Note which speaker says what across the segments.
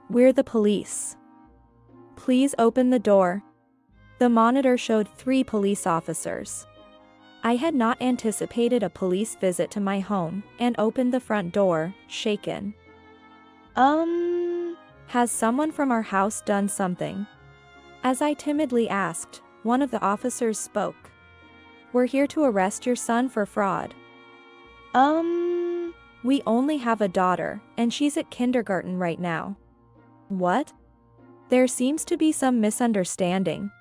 Speaker 1: We're the police. Please open the door. The monitor showed 3 police officers. I had not anticipated a police visit to my home and opened the front door, shaken. Has someone from our house done something? As I timidly asked, one of the officers spoke. We're here to arrest your son for fraud. We only have a daughter, and she's at kindergarten right now. What? There seems to be some misunderstanding.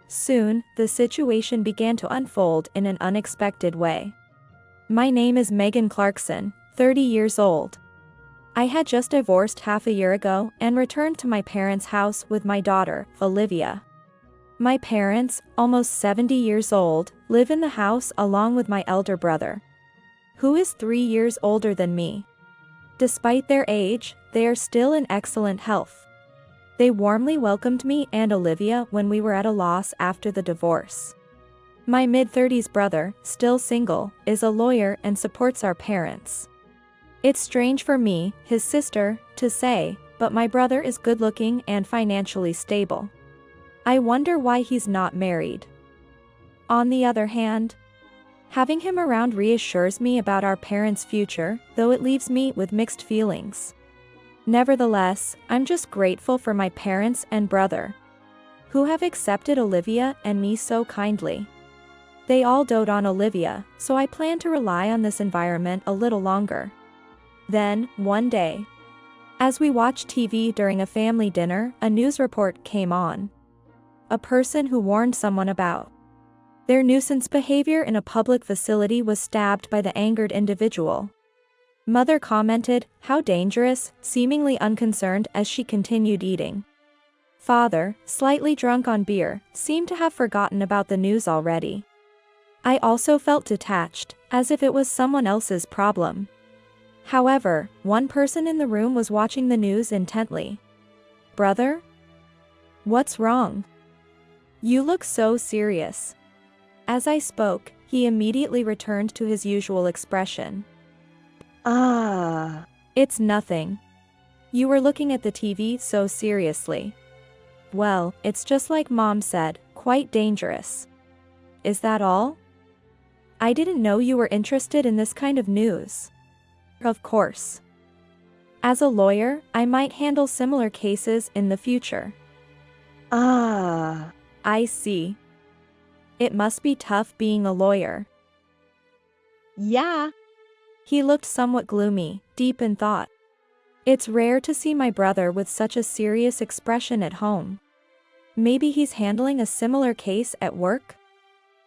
Speaker 1: Soon, the situation began to unfold in an unexpected way. My name is Megan Clarkson, 30 years old. I had just divorced half a year ago and returned to my parents' house with my daughter, Olivia. My parents, almost 70 years old, live in the house along with my elder brother, who is 3 years older than me. Despite their age, they are still in excellent health. They warmly welcomed me and Olivia when we were at a loss after the divorce. My mid-30s brother, still single, is a lawyer and supports our parents. It's strange for me, his sister, to say, but my brother is good-looking and financially stable. I wonder why he's not married. On the other hand, having him around reassures me about our parents' future, though it leaves me with mixed feelings. Nevertheless, I'm just grateful for my parents and brother, who have accepted Olivia and me so kindly. They all dote on Olivia, so I plan to rely on this environment a little longer. Then, one day, as we watched TV during a family dinner, a news report came on. A person who warned someone about their nuisance behavior in a public facility was stabbed by the angered individual. Mother commented, "How dangerous," seemingly unconcerned as she continued eating. Father, slightly drunk on beer, seemed to have forgotten about the news already. I also felt detached, as if it was someone else's problem. However, one person in the room was watching the news intently. "Brother? What's wrong? You look so serious." As I spoke, he immediately returned to his usual expression. It's nothing. You were looking at the TV so seriously." "Well, it's just like Mom said, quite dangerous." "Is that all? I didn't know you were interested in this kind of news." "Of course. As a lawyer, I might handle similar cases in the future." I see. It must be tough being a lawyer."
Speaker 2: Yeah.
Speaker 1: He looked somewhat gloomy, deep in thought. It's rare to see my brother with such a serious expression at home. Maybe he's handling a similar case at work?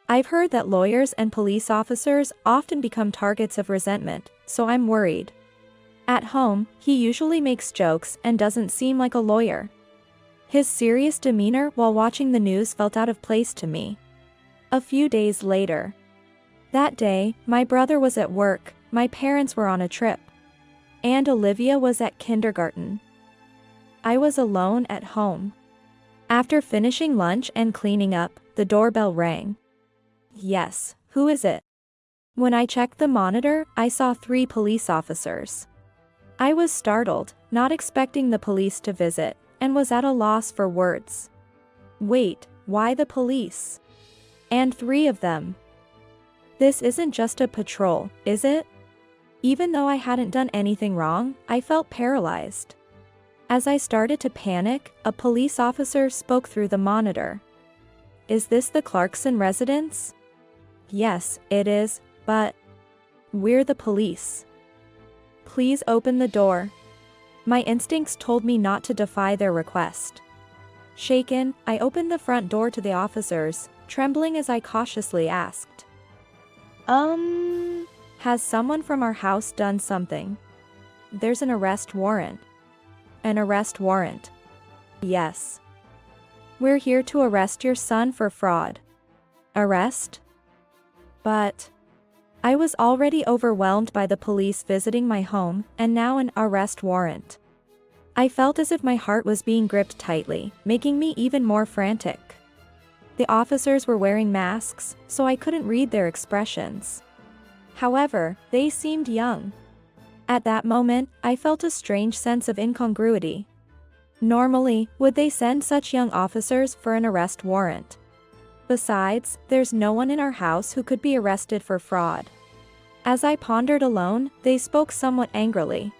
Speaker 1: I've heard that lawyers and police officers often become targets of resentment, so I'm worried. At home, he usually makes jokes and doesn't seem like a lawyer. His serious demeanor while watching the news felt out of place to me. A few days later. That day, my brother was at work, my parents were on a trip, and Olivia was at kindergarten. I was alone at home. After finishing lunch and cleaning up, the doorbell rang. Yes, who is it? When I checked the monitor, I saw 3 police officers. I was startled, not expecting the police to visit, and was at a loss for words. Wait, why the police? And 3 of them. This isn't just a patrol, is it? Even though I hadn't done anything wrong, I felt paralyzed. As I started to panic, a police officer spoke through the monitor. "Is this the Clarkson residence?" "Yes, it is, but we're the police. Please open the door." My instincts told me not to defy their request. Shaken, I opened the front door to the officers, trembling as I cautiously asked, Has someone from our house done something?" "There's an arrest warrant." "An arrest warrant?" "Yes. We're here to arrest your son for fraud." "Arrest? But I was already overwhelmed by the police visiting my home, and now an arrest warrant. I felt as if my heart was being gripped tightly, making me even more frantic. The officers were wearing masks, so I couldn't read their expressions. However, they seemed young. At that moment, I felt a strange sense of incongruity. Normally, would they send such young officers for an arrest warrant? Besides, there's no one in our house who could be arrested for fraud. As I pondered alone, they spoke somewhat angrily.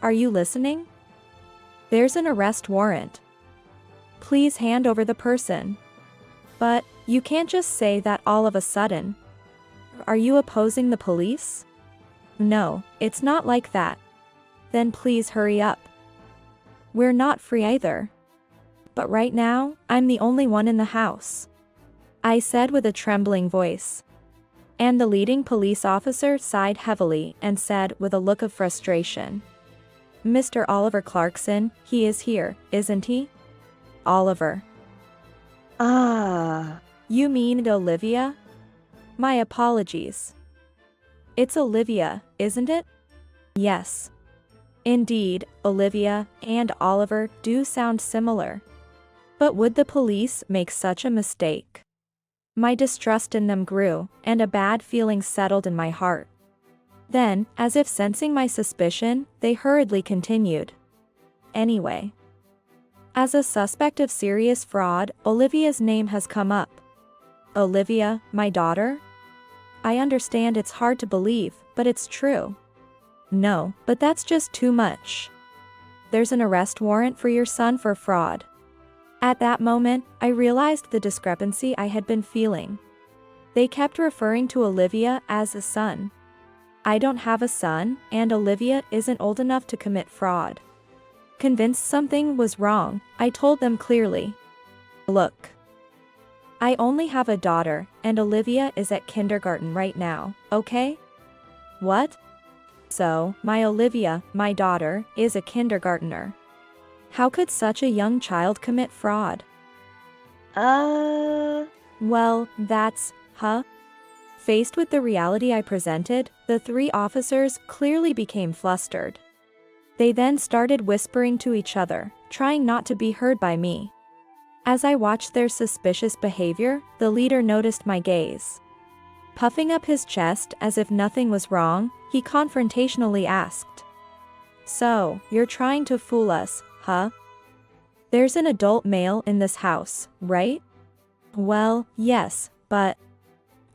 Speaker 1: Are you listening? There's an arrest warrant. Please hand over the person. But, you can't just say that all of a sudden. Are you opposing the police? No, it's not like that. Then please hurry up. We're not free either. But right now, I'm the only one in the house, I said with a trembling voice. And the leading police officer sighed heavily and said with a look of frustration, Mr. Oliver Clarkson, he is here, isn't he? Oliver. You mean Olivia? My apologies. It's Olivia, isn't it? Yes. Indeed, Olivia and Oliver do sound similar. But would the police make such a mistake? My distrust in them grew, and a bad feeling settled in my heart. Then, as if sensing my suspicion, they hurriedly continued. Anyway, as a suspect of serious fraud, Olivia's name has come up. Olivia, my daughter? I understand it's hard to believe, but it's true. No, but that's just too much. There's an arrest warrant for your son for fraud. At that moment, I realized the discrepancy I had been feeling. They kept referring to Olivia as a son. I don't have a son, and Olivia isn't old enough to commit fraud. Convinced something was wrong, I told them clearly. Look. I only have a daughter, and Olivia is at kindergarten right now, okay? What? So, my Olivia, my daughter, is a kindergartner. How could such a young child commit fraud? Well, that's, Faced with the reality I presented, the three officers clearly became flustered. They then started whispering to each other, trying not to be heard by me. As I watched their suspicious behavior, the leader noticed my gaze. Puffing up his chest as if nothing was wrong, he confrontationally asked, So, you're trying to fool us, huh? There's an adult male in this house, right? Well, yes, but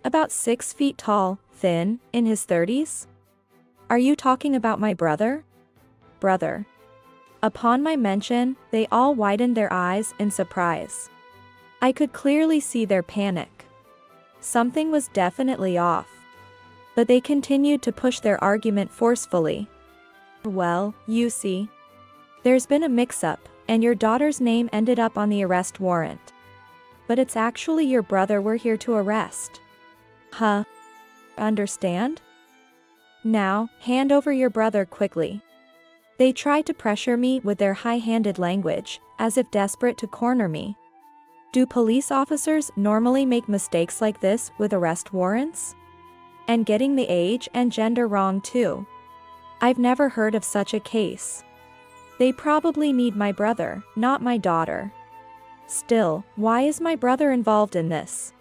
Speaker 1: about 6 feet tall, thin, in his 30s? Are you talking about my brother? Brother. Upon my mention, they all widened their eyes in surprise. I could clearly see their panic. Something was definitely off. But they continued to push their argument forcefully. Well, you see, there's been a mix-up, and your daughter's name ended up on the arrest warrant. But it's actually your brother we're here to arrest. Understand? Now, hand over your brother quickly. They tried to pressure me with their high-handed language, as if desperate to corner me. Do police officers normally make mistakes like this with arrest warrants? And getting the age and gender wrong too. I've never heard of such a case. They probably need my brother, not my daughter. Still, why is my brother involved in this?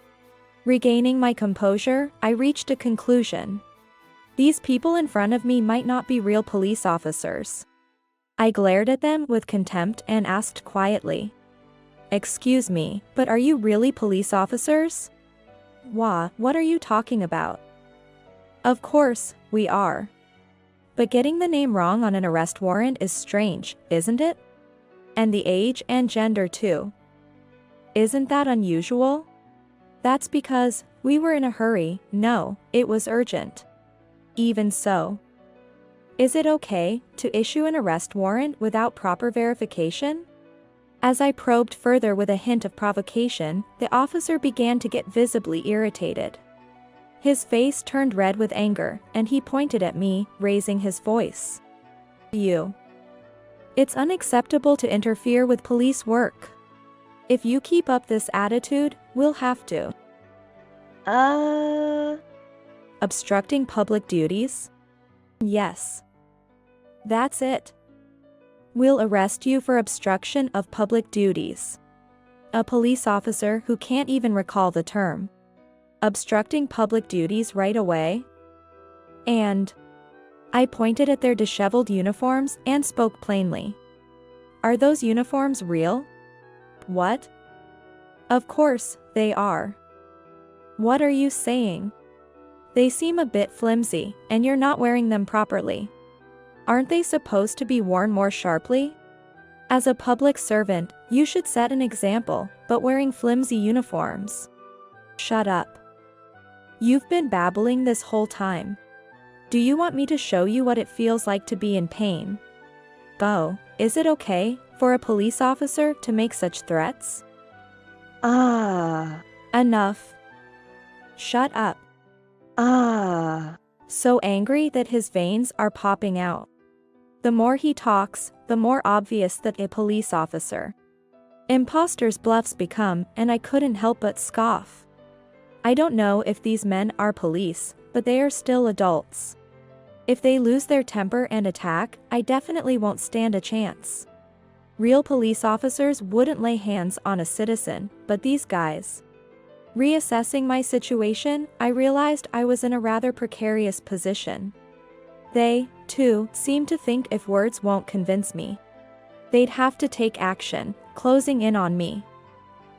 Speaker 1: Regaining my composure, I reached a conclusion. These people in front of me might not be real police officers. I glared at them with contempt and asked quietly. Excuse me, but are you really police officers? What are you talking about? Of course, we are. But getting the name wrong on an arrest warrant is strange, isn't it? And the age and gender too. Isn't that unusual? That's because we were in a hurry. No, it was urgent. Even so. Is it okay to issue an arrest warrant without proper verification? As I probed further with a hint of provocation, the officer began to get visibly irritated. His face turned red with anger, and he pointed at me, raising his voice. You. It's unacceptable to interfere with police work. If you keep up this attitude, we'll have to. Obstructing public duties? Yes. That's it. We'll arrest you for obstruction of public duties. A police officer who can't even recall the term. Obstructing public duties right away? And I pointed at their disheveled uniforms and spoke plainly. are those uniforms real? What? Of course, they are. What are you saying? They seem a bit flimsy, and you're not wearing them properly. Aren't they supposed to be worn more sharply? As a public servant, you should set an example, but wearing flimsy uniforms. Shut up. You've been babbling this whole time. Do you want me to show you what it feels like to be in pain? Oh, is it okay for a police officer to make such threats? Enough. Shut up. So angry that his veins are popping out. The more he talks, the more obvious that a police officer. Imposter's bluffs become, and I couldn't help but scoff. I don't know if these men are police, but they are still adults. If they lose their temper and attack, I definitely won't stand a chance. Real police officers wouldn't lay hands on a citizen, but these guys. Reassessing my situation, I realized I was in a rather precarious position. They, too, seem to think if words won't convince me, they'd have to take action, closing in on me.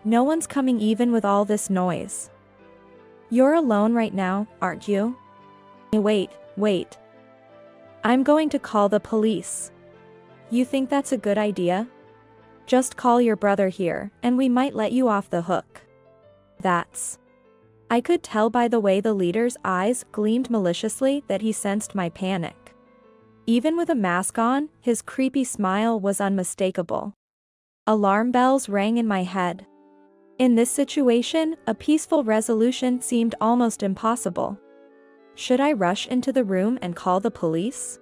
Speaker 1: No one's coming even with all this noise. You're alone right now, aren't you? Wait. I'm going to call the police. You think that's a good idea? Just call your brother here, and we might let you off the hook. I could tell by the way the leader's eyes gleamed maliciously that he sensed my panic. Even with a mask on, his creepy smile was unmistakable. Alarm bells rang in my head. In this situation, a peaceful resolution seemed almost impossible. Should I rush into the room and call the police?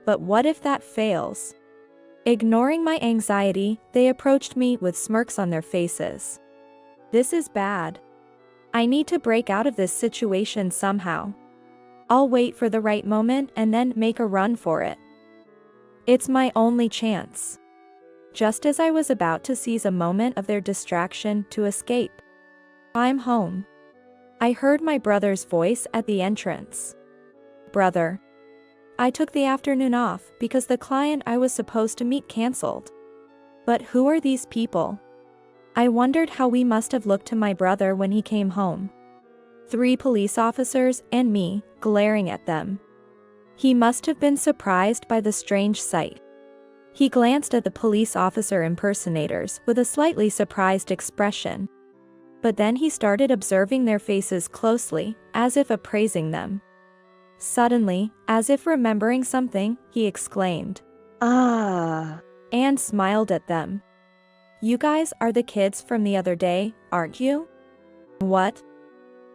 Speaker 1: But what if that fails? Ignoring my anxiety, they approached me with smirks on their faces. This is bad. I need to break out of this situation somehow. I'll wait for the right moment and then make a run for it. It's my only chance. Just as I was about to seize a moment of their distraction to escape. I'm home. I heard my brother's voice at the entrance. Brother. I took the afternoon off because the client I was supposed to meet canceled. But who are these people? I wondered how we must have looked to my brother when he came home. 3 police officers and me, glaring at them. He must have been surprised by the strange sight. He glanced at the police officer impersonators with a slightly surprised expression. But then he started observing their faces closely, as if appraising them. Suddenly, as if remembering something, he exclaimed, and smiled at them. You guys are the kids from the other day, aren't you? What?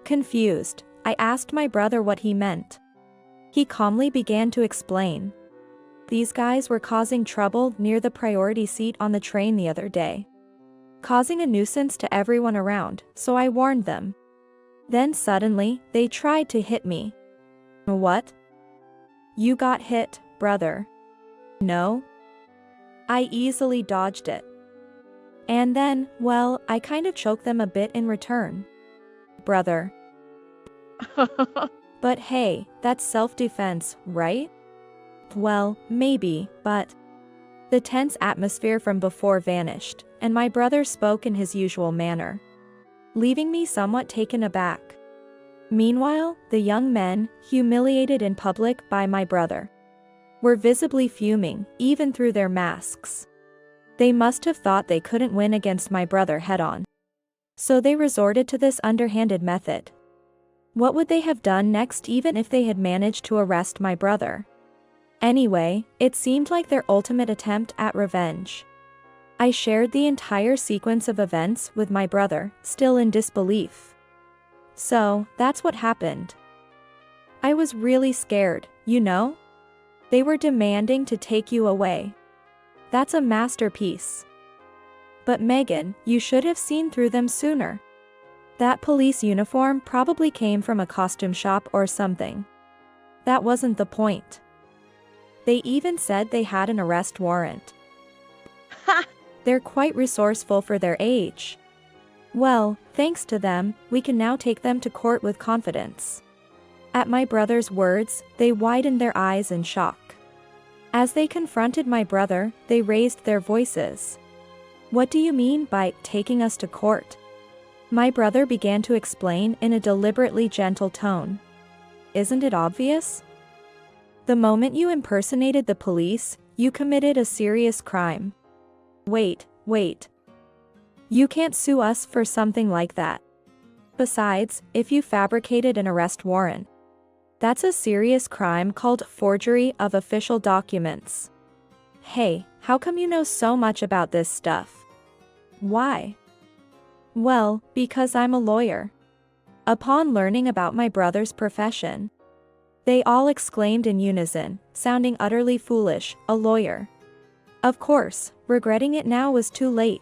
Speaker 1: Confused, I asked my brother what he meant. He calmly began to explain. These guys were causing trouble near the priority seat on the train the other day. Causing a nuisance to everyone around, so I warned them. Then suddenly, they tried to hit me. What? You got hit, brother. No? I easily dodged it. And then, well, I kind of choked them a bit in return. Brother. But hey, that's self-defense, right? Well, maybe, but... The tense atmosphere from before vanished, and my brother spoke in his usual manner, leaving me somewhat taken aback. Meanwhile, the young men, humiliated in public by my brother, were visibly fuming, even through their masks. They must have thought they couldn't win against my brother head-on. So they resorted to this underhanded method. What would they have done next even if they had managed to arrest my brother? Anyway, it seemed like their ultimate attempt at revenge. I shared the entire sequence of events with my brother, still in disbelief. So, that's what happened. I was really scared, you know? They were demanding to take you away. That's a masterpiece. But Megan, you should have seen through them sooner. That police uniform probably came from a costume shop or something. That wasn't the point. They even said they had an arrest warrant.
Speaker 2: Ha!
Speaker 1: They're quite resourceful for their age. Well, thanks to them, we can now take them to court with confidence. At my brother's words, they widened their eyes in shock. As they confronted my brother, they raised their voices. "What do you mean by taking us to court?" My brother began to explain in a deliberately gentle tone. "Isn't it obvious? The moment you impersonated the police, you committed a serious crime." Wait. You can't sue us for something like that. Besides, if you fabricated an arrest warrant, that's a serious crime called forgery of official documents. Hey, how come you know so much about this stuff? Why? Well, because I'm a lawyer. Upon learning about my brother's profession, they all exclaimed in unison, sounding utterly foolish, "A lawyer." Of course, regretting it now was too late.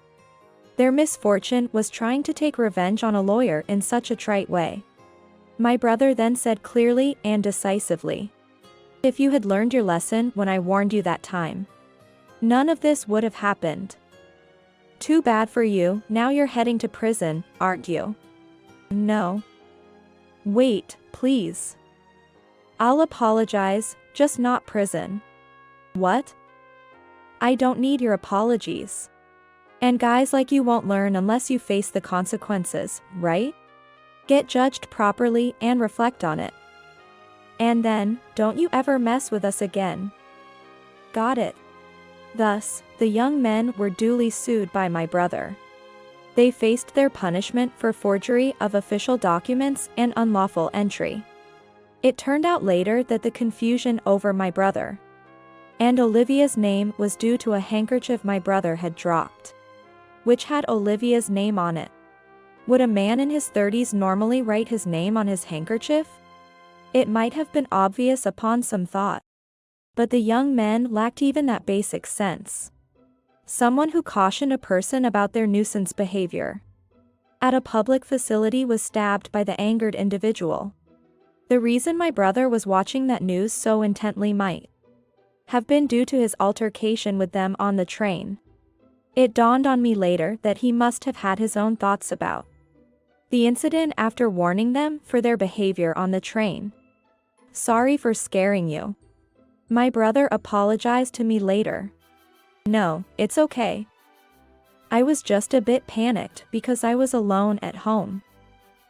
Speaker 1: Their misfortune was trying to take revenge on a lawyer in such a trite way. My brother then said clearly and decisively, "If you had learned your lesson when I warned you that time, none of this would have happened. Too bad for you, now you're heading to prison, aren't you?" "No. Wait, please. I'll apologize, just not prison." "What? I don't need your apologies. And guys like you won't learn unless you face the consequences, right? Get judged properly and reflect on it. And then, don't you ever mess with us again. Got it?" Thus, the young men were duly sued by my brother. They faced their punishment for forgery of official documents and unlawful entry. It turned out later that the confusion over my brother and Olivia's name was due to a handkerchief my brother had dropped, which had Olivia's name on it. Would a man in his 30s normally write his name on his handkerchief? It might have been obvious upon some thought, but the young men lacked even that basic sense. Someone who cautioned a person about their nuisance behavior at a public facility was stabbed by the angered individual. The reason my brother was watching that news so intently might have been due to his altercation with them on the train. It dawned on me later that he must have had his own thoughts about the incident after warning them for their behavior on the train. "Sorry for scaring you." My brother apologized to me later. "No, it's okay. I was just a bit panicked because I was alone at home.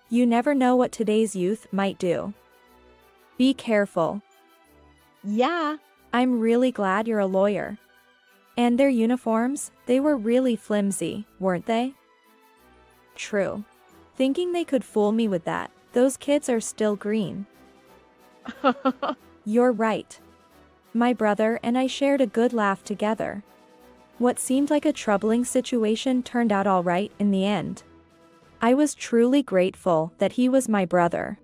Speaker 1: You never know what today's youth might do. Be careful."
Speaker 2: Yeah.
Speaker 1: I'm really glad you're a lawyer. And their uniforms, they were really flimsy, weren't they? True. Thinking they could fool me with that, those kids are still green. You're right. My brother and I shared a good laugh together. What seemed like a troubling situation turned out all right in the end. I was truly grateful that he was my brother.